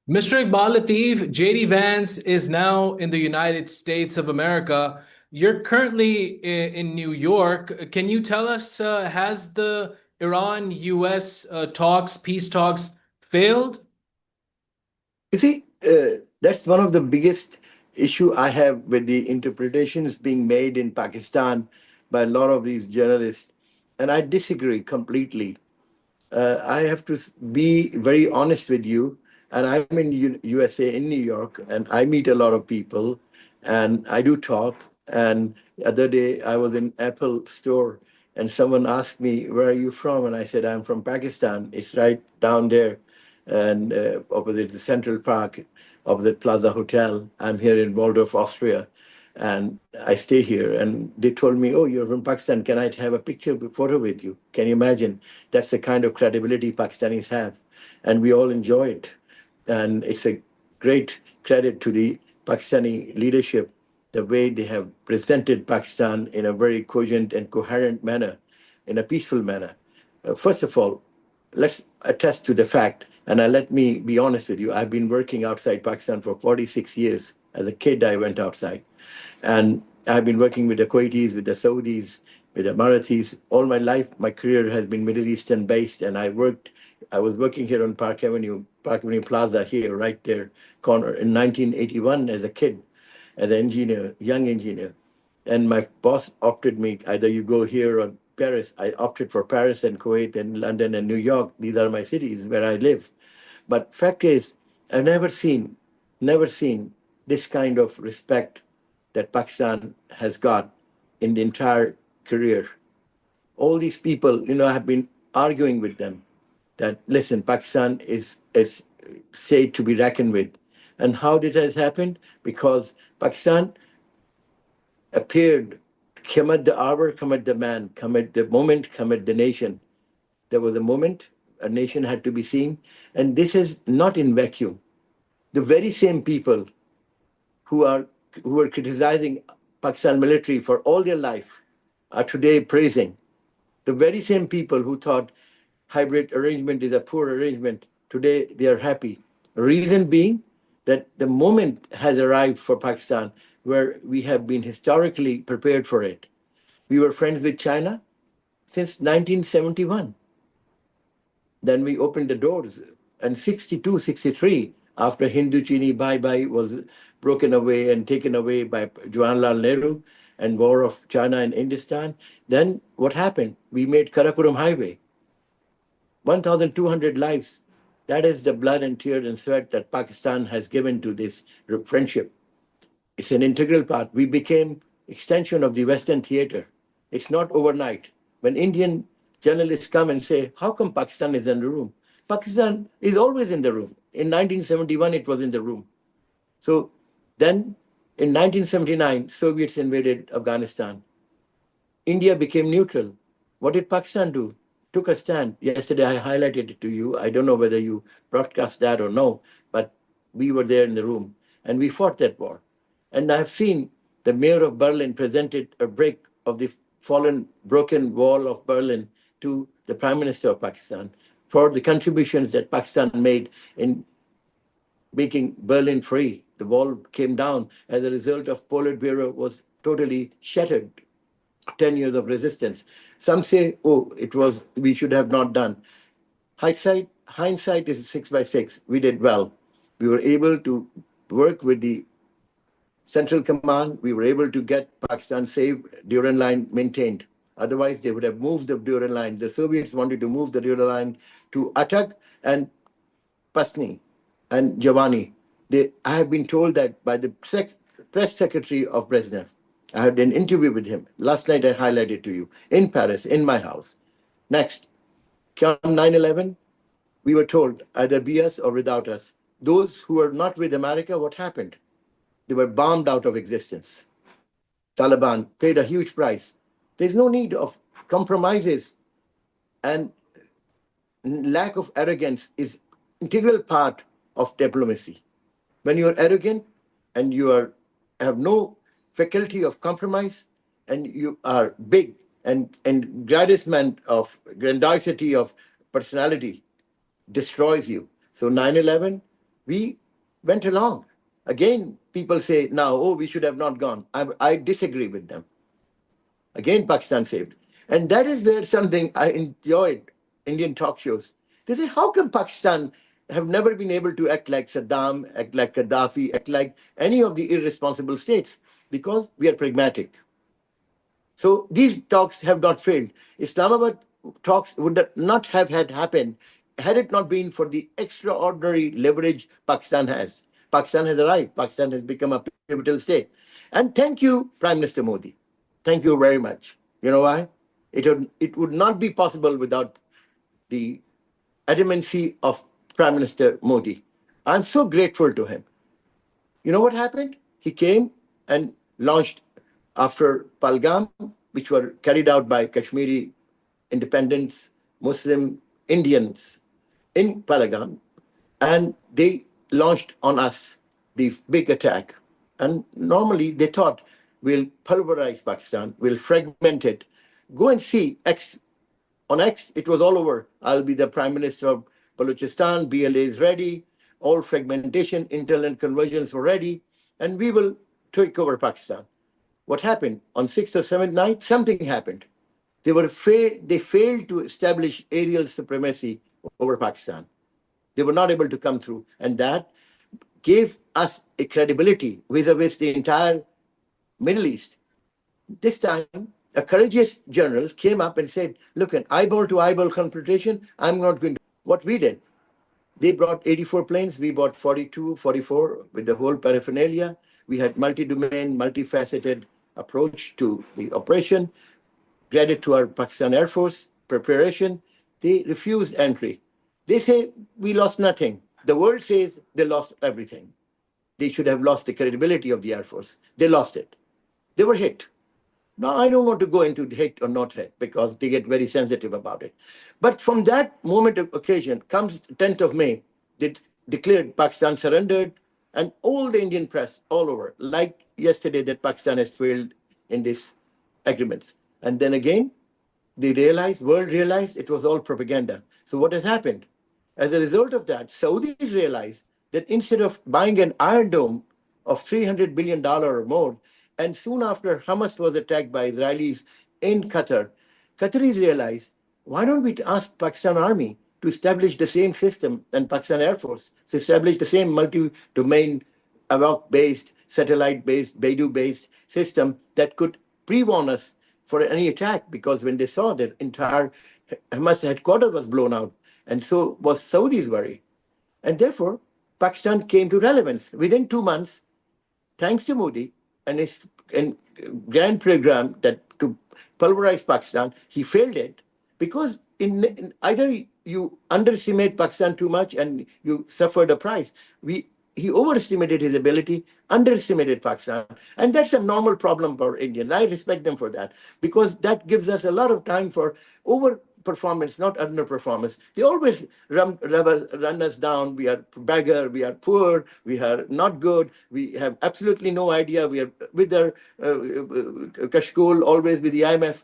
Mr. Iqbal Latif, JD Vance is now in the United States of America. You're currently in New York. Can you tell us, has the Iran-US peace talks, failed? You see, that's one of the biggest issue I have with the interpretations being made in Pakistan by a lot of these journalists, and I disagree completely. I have to be very honest with you, and I'm in USA in New York, and I meet a lot of people, and I do talk. And the other day, I was in Apple store, and someone asked me, "Where are you from?" And I said, "I'm from Pakistan. It's right down there, and opposite the Central Park, opposite Plaza Hotel. I'm here in Waldorf, Austria." And I stay here. And they told me, "Oh, you're from Pakistan. Can I have a photo with you?" Can you imagine? That's the kind of credibility Pakistanis have. And we all enjoy it. And it's a great credit to the Pakistani leadership, the way they have presented Pakistan in a very cogent and coherent manner, in a peaceful manner. First of all, let's attest to the fact, and let me be honest with you, I've been working outside Pakistan for 46 years. As a kid, I went outside. And I've been working with the Kuwaitis, with the Saudis, with the Marathis. All my life, my career has been Middle Eastern based. And I was working here on Park Avenue Plaza here, right there, corner, in 1981 as a kid, as an engineer, young engineer. And my boss opted me, either you go here or Paris. I opted for Paris and Kuwait and London and New York. These are my cities where I live. But fact is, I've never seen this kind of respect that Pakistan has got in the entire career. All these people, have been arguing with them that, listen, Pakistan is said to be reckoned with. And how this has happened? Because Pakistan appeared, come at the hour, come at the man, come at the moment, come at the nation. There was a moment, a nation had to be seen. And this is not in vacuum. The very same people who are who were criticizing Pakistan military for all their life are today praising. The very same people who thought hybrid arrangement is a poor arrangement, today they are happy. Reason being that the moment has arrived for Pakistan where we have been historically prepared for it. We were friends with China since 1971. Then we opened the doors. And 62, 63, after Hindu Chini Bye Bye was broken away and taken away by Jawaharlal Nehru and war of China and Indistan, then what happened? We made Karakoram Highway, 1,200 lives. That is the blood and tears and sweat that Pakistan has given to this friendship. It's an integral part. We became extension of the Western theater. It's not overnight. When Indian journalists come and say, how come Pakistan is in the room? Pakistan is always in the room. In 1971, it was in the room. So then in 1979, Soviets invaded Afghanistan. India became neutral. What did Pakistan do? Took a stand. Yesterday, I highlighted it to you. I don't know whether you broadcast that or no, but we were there in the room and we fought that war. And I've seen the mayor of Berlin presented a brick of the fallen, broken wall of Berlin to the Prime Minister of Pakistan for the contributions that Pakistan made in making Berlin free. The wall came down as a result of Politburo was totally shattered. 10 years of resistance. Some say, oh, we should have not done. Hindsight is 6 by 6. We did well. We were able to work with the Central Command. We were able to get Pakistan safe, Durand Line maintained. Otherwise, they would have moved the Durand Line. The Soviets wanted to move the Durand Line to Atak and Pasni and Javani. I have been told that by the press secretary of Brezhnev. I had an interview with him. Last night I highlighted to you in Paris, in my house. Next, come 9/11, we were told either be us or without us. Those who were not with America, what happened? They were bombed out of existence. Taliban paid a huge price. There's no need of compromises, and lack of arrogance is integral part of diplomacy. When you are arrogant and have no faculty of compromise and you are big and grandiosity of personality destroys you. So 9/11 We went along. Again, people say now, oh, we should have not gone. I disagree with them. Again, Pakistan saved. And that is where something I enjoyed Indian talk shows. They say, how come Pakistan have never been able to act like Saddam, act like Gaddafi, act like any of the irresponsible states? Because we are pragmatic. So these talks have not failed. Islamabad talks would not have had happened had it not been for the extraordinary leverage Pakistan has. Pakistan has arrived. Pakistan has become a pivotal state. And thank you, Prime Minister Modi. Thank you very much. You know why? It would not be possible without the adamancy of Prime Minister Modi. I'm so grateful to him. You know what happened? He came and launched after Palgam, which were carried out by Kashmiri independents, Muslim Indians in Palgam, and they launched on us the big attack. And normally they thought we'll pulverize Pakistan, we'll fragment it. Go and see X on X, it was all over. I'll be the Prime Minister of Balochistan, BLA is ready, all fragmentation, internal conversions were ready, and we will take over Pakistan. What happened? On 6th or 7th night, something happened. They failed to establish aerial supremacy over Pakistan. They were not able to come through. And that gave us a credibility vis-a-vis the entire Middle East. This time, a courageous general came up and said, look, an eyeball to eyeball confrontation, I'm not going to. What we did, they brought 84 planes, we brought 42, 44 with the whole paraphernalia. We had multi-domain, multifaceted approach to the operation. Credit to our Pakistan Air Force preparation. They refused entry. They say, we lost nothing. The world says they lost everything. They should have lost the credibility of the Air Force. They lost it. They were hit. Now, I don't want to go into hit or not hit because they get very sensitive about it. But from that moment of occasion comes 10th of May, they declared Pakistan surrendered, and all the Indian press all over, like yesterday that Pakistan has failed in these agreements. And then again, world realized it was all propaganda. So what has happened? As a result of that, Saudis realized that instead of buying an Iron Dome of $300 billion or more, and soon after Hamas was attacked by Israelis in Qatar, Qataris realized, why don't we ask Pakistan Army to establish the same system and Pakistan Air Force to establish the same multi-domain, AWAC-based, satellite-based, Beidou-based system that could pre-warn us for any attack? Because when they saw that entire Hamas headquarters was blown out, and so was Saudi's worry. And therefore, Pakistan came to relevance. Within 2 months, thanks to Modi and his and grand program that to pulverize Pakistan, he failed it because in either you underestimate Pakistan too much and you suffered a price. He overestimated his ability, underestimated Pakistan, and that's a normal problem for Indians. I respect them for that because that gives us a lot of time for over performance, not underperformance. They always run us down. We are beggar, we are poor, we are not good, we have absolutely no idea. We are with their kashkol, always with the IMF.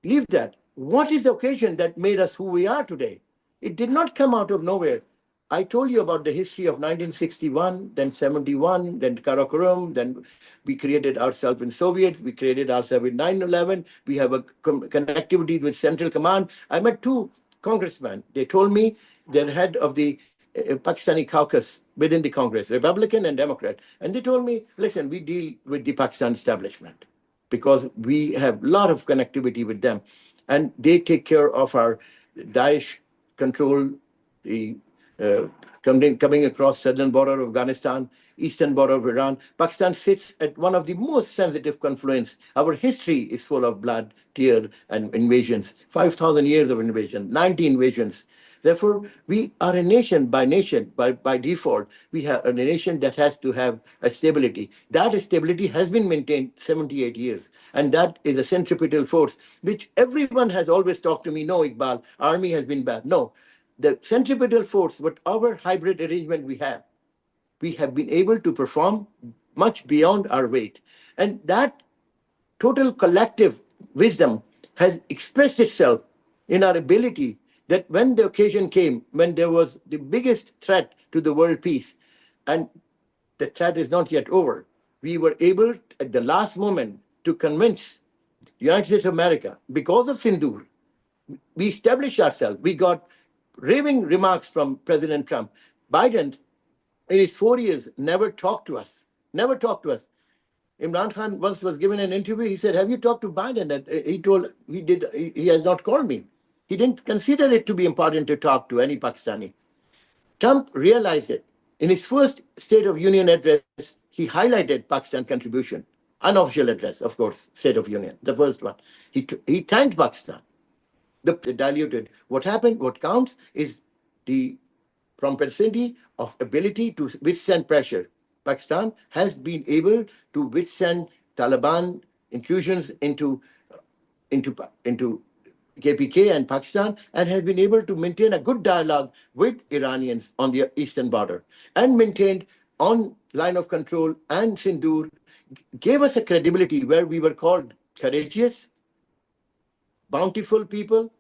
Leave that. What is the occasion that made us who we are today? It did not come out of nowhere. I told you about the history of 1961, then 71, then Karakorum, then we created ourselves in Soviets, we created ourselves in 9/11. We have a connectivity with Central Command. I met two congressmen. They told me they're head of the Pakistani caucus within the Congress, Republican and Democrat. And they told me, listen, we deal with the Pakistan establishment because we have a lot of connectivity with them. And they take care of our Daesh control, the coming across southern border of Afghanistan, eastern border of Iran. Pakistan sits at one of the most sensitive confluence. Our history is full of blood, tear, and invasions. 5,000 years of invasion, 90 invasions. Therefore, we are a nation, by default. We have a nation that has to have a stability. That stability has been maintained 78 years. And that is a centripetal force, which everyone has always talked to me, no, Iqbal, army has been bad. No, the centripetal force, whatever hybrid arrangement we have been able to perform much beyond our weight. And that total collective wisdom has expressed itself in our ability that when the occasion came, when there was the biggest threat to the world peace. And the threat is not yet over. We were able at the last moment to convince the United States of America, because of Sindoor, we established ourselves. We got raving remarks from President Trump. Biden, in his 4 years, never talked to us. Never talked to us. Imran Khan once was given an interview. He said, "Have you talked to Biden?" And he told he did. He has not called me. He didn't consider it to be important to talk to any Pakistani. Trump realized it. In his first State of Union address, he highlighted Pakistan's contribution. Unofficial address, of course, State of Union, the first one. He thanked Pakistan. The diluted. What happened, what counts is the propensity of ability to withstand pressure. Pakistan has been able to withstand Taliban intrusions into KPK and Pakistan, and has been able to maintain a good dialogue with Iranians on the eastern border, and maintained on line of control and Sindoor, gave us a credibility where we were called courageous, bountiful people,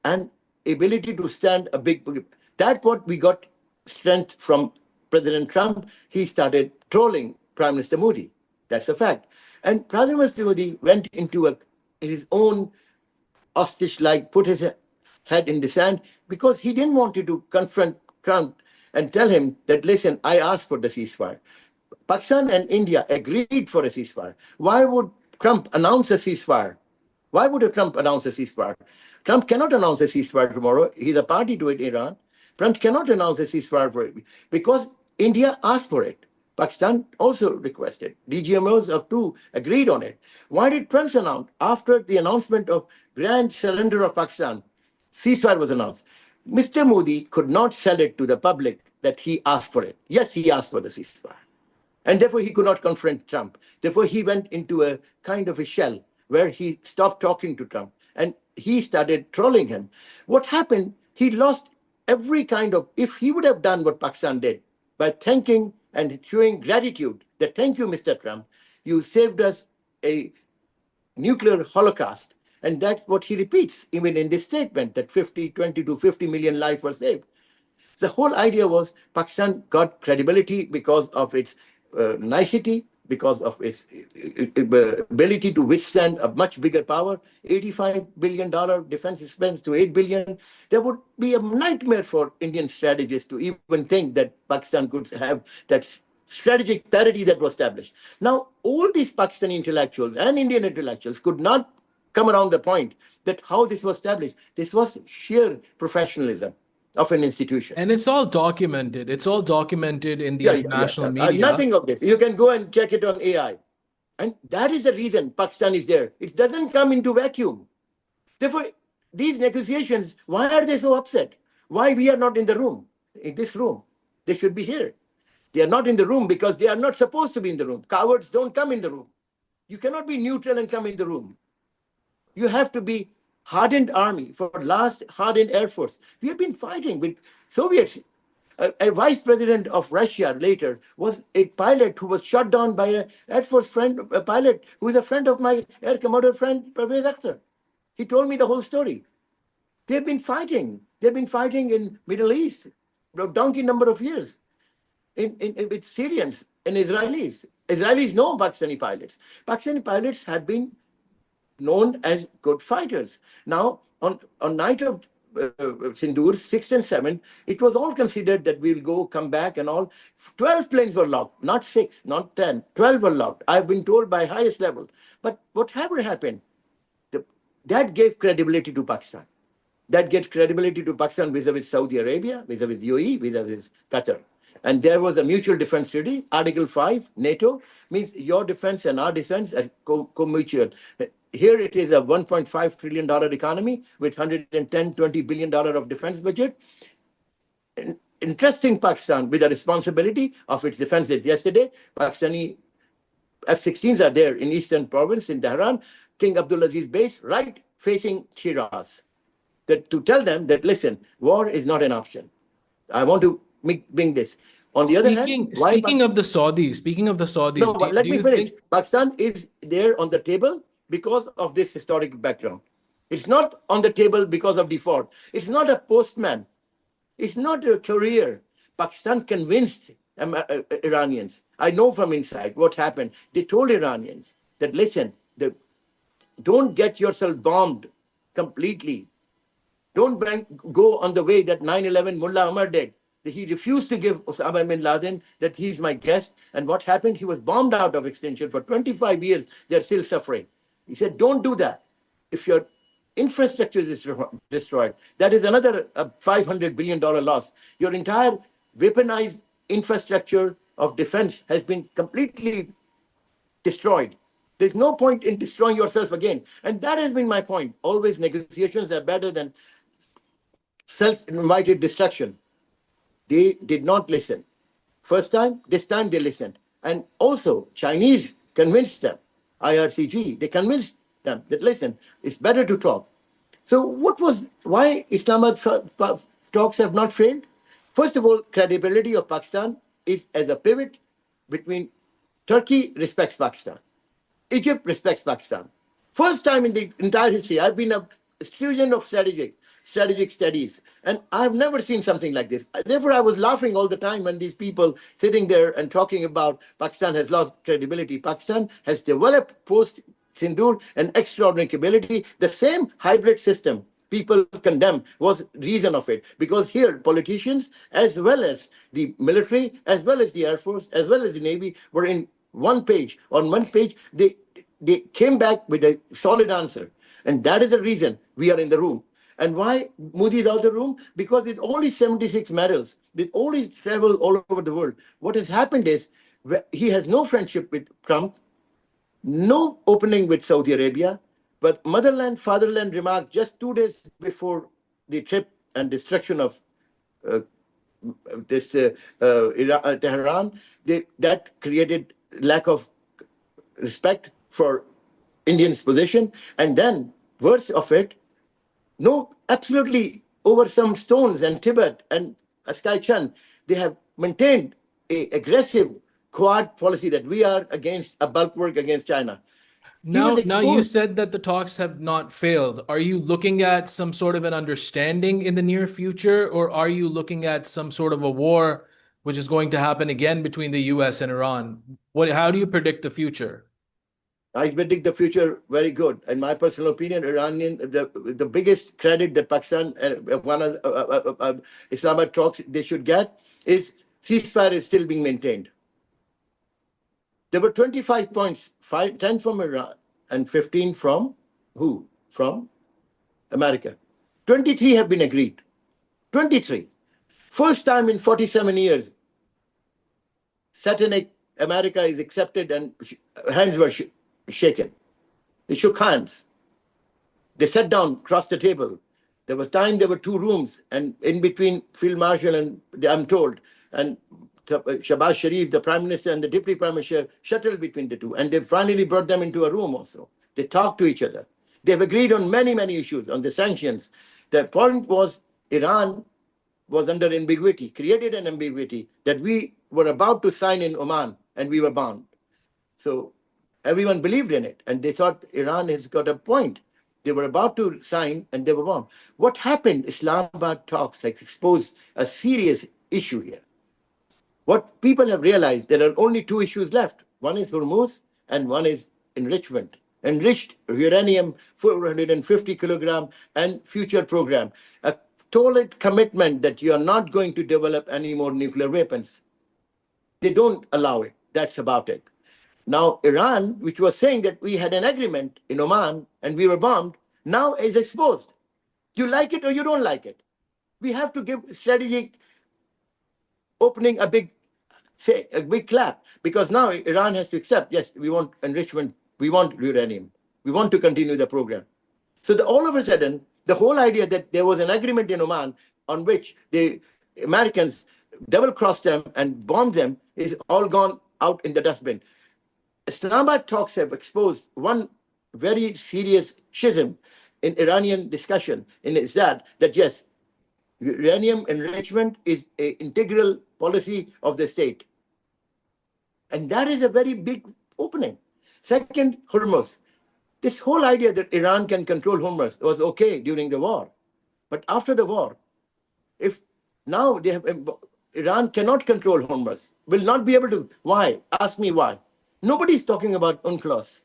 and ability to stand a big. That's what we got strength from President Trump. He started trolling Prime Minister Modi. That's a fact. And Prime Minister Modi went into his own ostrich like, put his head in the sand, because he didn't want to confront Trump and tell him that, listen, I asked for the ceasefire. Pakistan and India agreed for a ceasefire. Why would Trump announce a ceasefire? Why would Trump announce a ceasefire? Trump cannot announce a ceasefire tomorrow. He's a party to it, Iran. Trump cannot announce a ceasefire for it because India asked for it. Pakistan also requested. DGMOs of two agreed on it. Why did Trump announce? After the announcement of grand surrender of Pakistan, ceasefire was announced. Mr. Modi could not sell it to the public that he asked for it. Yes, he asked for the ceasefire. And therefore, he could not confront Trump. Therefore, he went into a kind of a shell where he stopped talking to Trump and he started trolling him. What happened? He lost every kind of, if he would have done what Pakistan did by thanking and showing gratitude, that thank you, Mr. Trump, you saved us a nuclear holocaust. And that's what he repeats, even in this statement, that 20 to 50 million lives were saved. The whole idea was Pakistan got credibility because of its nicety, because of its ability to withstand a much bigger power. $85 billion defense expense to $8 billion. There would be a nightmare for Indian strategists to even think that Pakistan could have that strategic parity that was established. Now, all these Pakistani intellectuals and Indian intellectuals could not come around the point that how this was established. This was sheer professionalism of an institution. And it's all documented. It's all documented in the international Yeah. media. Nothing of this. You can go and check it on AI. And that is the reason Pakistan is there. It doesn't come into vacuum. Therefore, these negotiations, why are they so upset? Why we are not in the room, in this room? They should be here. They are not in the room because they are not supposed to be in the room. Cowards don't come in the room. You cannot be neutral and come in the room. You have to be hardened army for last hardened air force. We have been fighting with Soviets. A vice president of Russia later was a pilot who was shot down by an Air Force friend, a pilot who is a friend of my Air Commodore friend, Pervez Akhtar. He told me the whole story. They've been fighting. They've been fighting in Middle East a donkey number of years with Syrians and Israelis. Israelis know Pakistani pilots. Pakistani pilots have been known as good fighters. Now, on night of Sindoor, 6th and 7th, it was all considered that we'll go, come back and all. 12 planes were locked, not 6, not 10. 12 were locked. I've been told by highest level. But whatever happened, that gave credibility to Pakistan. That gave credibility to Pakistan vis-a-vis Saudi Arabia, vis-a-vis UAE, vis-a-vis Qatar. And there was a mutual defense treaty, Article 5, NATO, means your defense and our defense are co-mutual. Here it is a $1.5 trillion economy with $110-20 billion of defense budget. Entrusting Pakistan with the responsibility of its defenses. Yesterday, Pakistani F-16s are there in Eastern Province in Tehran, King Abdulaziz base, right facing Shiraz. To tell them that, listen, war is not an option. I want to bring this. On the other hand, speaking of the Saudis, no, let me finish. Pakistan is there on the table because of this historic background. It's not on the table because of default. It's not a postman. It's not a career. Pakistan convinced Iranians. I know from inside what happened. They told Iranians that, listen, don't get yourself bombed completely. Don't go on the way that 9/11 Mullah Omar did. He refused to give Osama bin Laden that he's my guest. And what happened? He was bombed out of extinction for 25 years. They're still suffering. He said, don't do that. If your infrastructure is destroyed, that is another $500 billion loss. Your entire weaponized infrastructure of defense has been completely destroyed. There's no point in destroying yourself again. And that has been my point. Always negotiations are better than self-invited destruction. They did not listen. First time, this time they listened. And also, Chinese convinced them, IRCG, they convinced them that, listen, it's better to talk. So why Islamabad talks have not failed? First of all, credibility of Pakistan is as a pivot between Turkey respects Pakistan. Egypt respects Pakistan. First time in the entire history, I've been a student of strategic studies, and I've never seen something like this. Therefore, I was laughing all the time when these people sitting there and talking about Pakistan has lost credibility. Pakistan has developed post-Sindoor an extraordinary capability. The same hybrid system people condemn was reason of it, because here politicians as well as the military, as well as the Air Force, as well as the Navy were in one page. On one page, they came back with a solid answer. And that is the reason we are in the room. And why Modi is out of the room? Because with only 76 medals, with all his travel all over the world, what has happened is he has no friendship with Trump, no opening with Saudi Arabia, but motherland, fatherland remark just 2 days before the trip and destruction of Tehran, that created lack of respect for Indians' position. And then, worse of it, no, absolutely over some stones and Tibet and Askai Chan, they have maintained a aggressive Quad policy that we are against a bulwark against China. He was Now you exposed. said that the talks have not failed. Are you looking at some sort of an understanding in the near future, or are you looking at some sort of a war which is going to happen again between the US and Iran? How do you predict the future? I predict the future very good. In my personal opinion, the biggest credit that Pakistan, one of Islamabad talks they should get is ceasefire is still being maintained. There were 25 points, 10 from Iran and 15 from who? From America. 23 have been agreed. 23. First time in 47 years, satanic America is accepted and hands were shaken. They shook hands. They sat down across the table. There was time, there were two rooms, and in between Field Marshal and, I'm told, and Shahbaz Sharif, the Prime Minister, and the Deputy Prime Minister shuttled between the two. And they finally brought them into a room also. They talked to each other. They've agreed on many, many issues, on the sanctions. The point was Iran was under ambiguity, created an ambiguity that we were about to sign in Oman, and we were bound. So everyone believed in it, and they thought Iran has got a point. They were about to sign, and they were bombed. What happened? Islamabad talks has exposed a serious issue here. What people have realized, there are only two issues left. One is Hormuz, and one is enrichment. Enriched uranium, 450 kilogram, and future program. A solid commitment that you are not going to develop any more nuclear weapons. They don't allow it. That's about it. Now, Iran, which was saying that we had an agreement in Oman and we were bombed, now is exposed. You like it or you don't like it. We have to give strategic opening a big clap, because now Iran has to accept, yes, we want enrichment, we want uranium, we want to continue the program. So all of a sudden, the whole idea that there was an agreement in Oman on which the Americans double-crossed them and bombed them is all gone out in the dustbin. Islamabad talks have exposed one very serious schism in Iranian discussion, and it's that yes, uranium enrichment is an integral policy of the state. And that is a very big opening. Second, Hormuz. This whole idea that Iran can control Hormuz was okay during the war. But after the war, if now they have Iran cannot control Hormuz, will not be able to. Why? Ask me why. Nobody's talking about UNCLOS.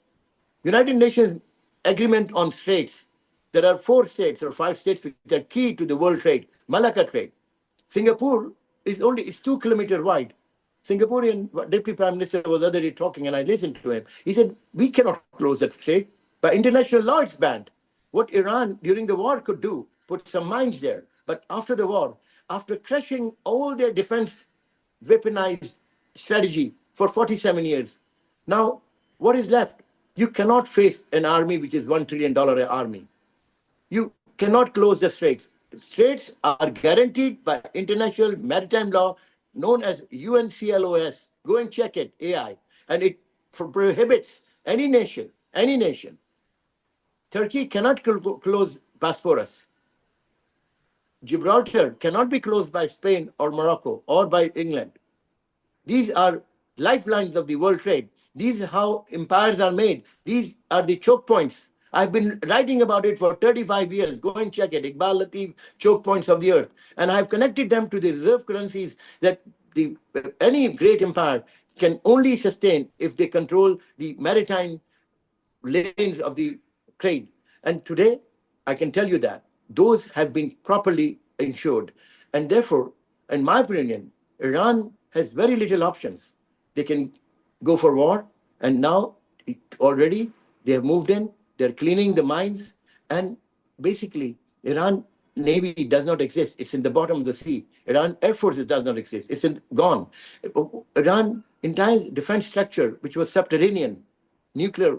United Nations agreement on states. There are 4 states or 5 states which are key to the world trade. Malacca trade. Singapore is 2 kilometers wide. Singaporean deputy prime minister was the other day talking, and I listened to him. He said we cannot close that strait. By international law, it's banned. What Iran during the war could do, put some mines there. But after the war, after crushing all their defense weaponized strategy for 47 years, now what is left? You cannot face an army which is $1 trillion army. You cannot close the straits. Straits are guaranteed by international maritime law known as UNCLOS. Go and check it, AI. And it prohibits any nation. Turkey cannot close Bosphorus. Gibraltar cannot be closed by Spain or Morocco or by England. These are lifelines of the world trade. These are how empires are made. These are the choke points. I've been writing about it for 35 years. Go and check it. Iqbal Latif, choke points of the earth. And I've connected them to the reserve currencies that any great empire can only sustain if they control the maritime lanes of the trade. And today, I can tell you that those have been properly ensured. And therefore, in my opinion, Iran has very little options. They can go for war, and now already they have moved in, they're cleaning the mines, and basically, Iran Navy does not exist. It's in the bottom of the sea. Iran Air Force does not exist. Gone. Iran entire defense structure, which was subterranean, nuclear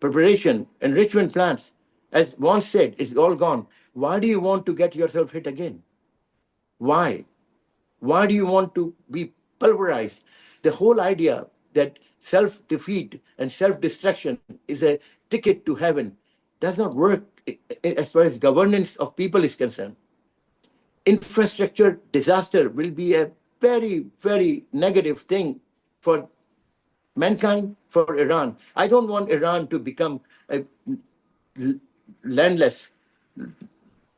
preparation, enrichment plants, as once said, is all gone. Why do you want to get yourself hit again? Why? Why do you want to be pulverized? The whole idea that self-defeat and self-destruction is a ticket to heaven does not work as far as governance of people is concerned. Infrastructure disaster will be a very, very negative thing for mankind, for Iran. I don't want Iran to become a landless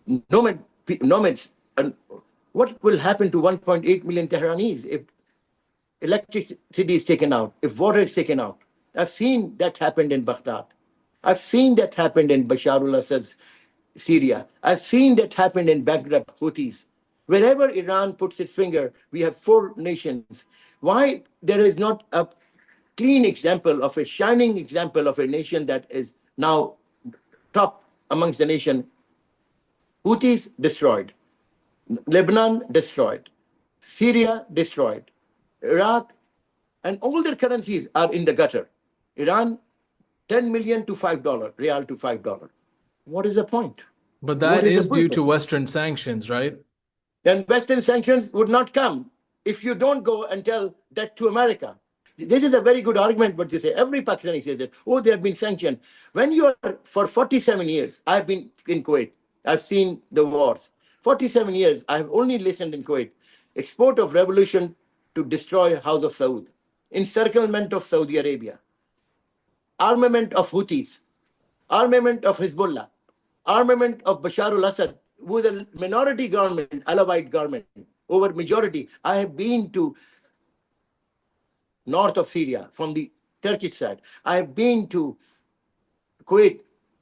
nomads. And what will happen to 1.8 million Tehranis if electricity is taken out, if water is taken out? I've seen that happened in Baghdad. I've seen that happened in Bashar al-Assad's Syria. I've seen that happened in bankrupt Houthis. Wherever Iran puts its finger, we have 4 nations. Why there is not a clean example of a shining example of a nation that is now top amongst the nation? Houthis destroyed. Lebanon destroyed. Syria destroyed. Iraq and all their currencies are in the gutter. Iran, 10 million to $5, real to $5. What is the point? But What that is the is due purpose? to Western sanctions, right? Then Western sanctions would not come if you don't go and tell that to America. This is a very good argument, what you say. Every Pakistani says that, oh, they have been sanctioned. When you are, for 47 years, I've been in Kuwait. I've seen the wars. 47 years, I've only listened in Kuwait. Export of revolution to destroy House of Saud. Encirclement of Saudi Arabia. Armament of Houthis. Armament of Hezbollah. Armament of Bashar al-Assad, with a minority government, Alawite government, over majority. I have been to north of Syria from the Turkish side. I have been to Kuwait,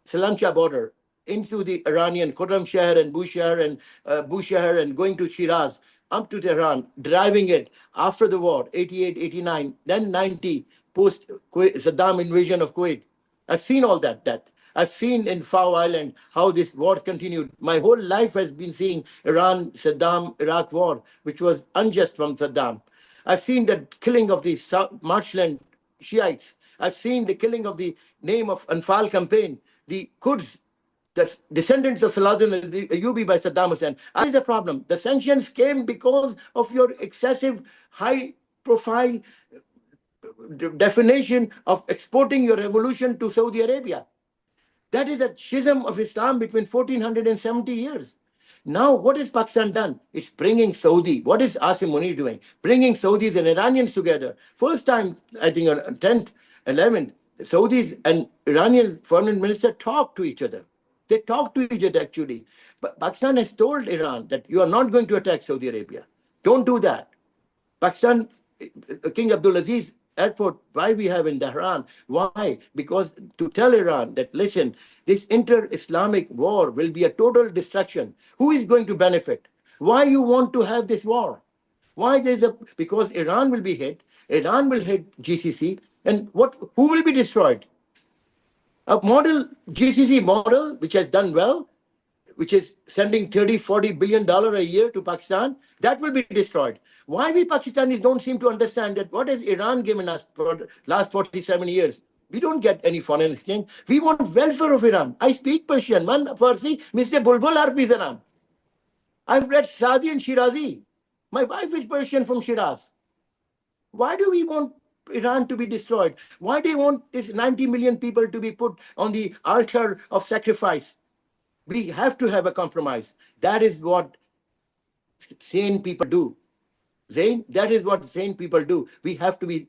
Salamcha border, into the Iranian Khurramshahr and Bushehr and going to Shiraz, up to Tehran, driving it after the war, 88, 89, then 90, post Saddam invasion of Kuwait. I've seen all that death. I've seen in Fao Island how this war continued. My whole life has been seeing Iran, Saddam, Iraq war, which was unjust from Saddam. I've seen the killing of the marshland Shiites. I've seen the killing of the name of Anfal campaign, the Kurds, the descendants of Salahuddin Ayyubi by Saddam Hussein. That is a problem. The sanctions came because of your excessive high profile definition of exporting your revolution to Saudi Arabia. That is a schism of Islam between 1470 years. Now, what has Pakistan done? It's bringing Saudi. What is Asim Munir doing? Bringing Saudis and Iranians together. First time, I think on 10th, 11th, Saudis and Iranian foreign minister talk to each other. They talk to each other actually. But Pakistan has told Iran that you are not going to attack Saudi Arabia. Don't do that. Pakistan, King Abdulaziz Airport, why we have in Tehran? Why? Because to tell Iran that, listen, this inter-Islamic war will be a total destruction. Who is going to benefit? Why you want to have this war? Why there's a, because Iran will be hit, Iran will hit GCC, and what? Who will be destroyed? A model, GCC model, which has done well, which is sending 30, $40 billion a year to Pakistan, that will be destroyed. Why we Pakistanis don't seem to understand that what has Iran given us for the last 47 years? We don't get any foreign exchange. We want welfare of Iran. I speak Persian. Man Farsi, Mr. Bulbul Arfi Zanam. I've read Sadi and Shirazi. My wife is Persian from Shiraz. Why do we want Iran to be destroyed? Why do you want this 90 million people to be put on the altar of sacrifice? We have to have a compromise. That is what sane people do. Zain, that is what sane people do. We have to be